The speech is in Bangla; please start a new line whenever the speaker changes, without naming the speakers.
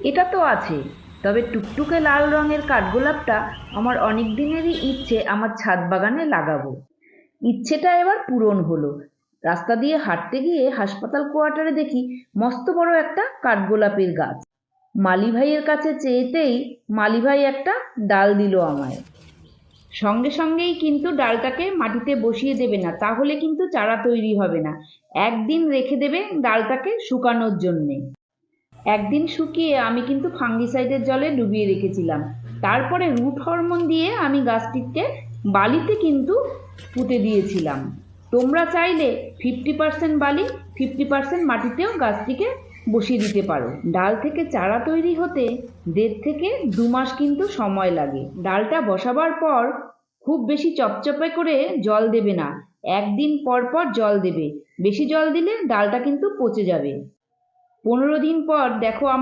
এটা তো আছে, তবে টুকটুকে লাল রঙের কাঠগোলাপটা আমার অনেক দিনেরই ইচ্ছে আমার ছাদ বাগানে লাগাবো। ইচ্ছেটা এবার পূরণ হলো। রাস্তা দিয়ে হাঁটতে গিয়ে হাসপাতাল কোয়ার্টারে দেখি মস্ত বড় একটা কাঠগোলাপের গাছ। মালি ভাইয়ের কাছে চেয়েতেই মালি ভাই একটা ডাল দিল আমায়। সঙ্গে সঙ্গেই কিন্তু ডালটাকে মাটিতে বসিয়ে দেবে না, তাহলে কিন্তু চারা তৈরি হবে না। একদিন রেখে দেবে ডালটাকে শুকানোর জন্যে। একদিন শুকিয়ে আমি কিন্তু ফাঙ্গিসাইডের জলে ডুবিয়ে রেখেছিলাম। তারপরে রুট হরমোন দিয়ে আমি গাছটিকে বালিতে কিন্তু পুঁতে দিয়েছিলাম। তোমরা চাইলে 50% বালি 50% মাটিতেও গাছটিকে বসিয়ে দিতে পারো। ডাল থেকে চারা তৈরি হতে 1.5 থেকে 2 মাস কিন্তু সময় লাগে। ডালটা বসাবার পর খুব বেশি চপচপে করে জল দেবে না, একদিন পর পর জল দেবে। বেশি জল দিলে ডালটা কিন্তু পচে যাবে। 15 দিন পর দেখো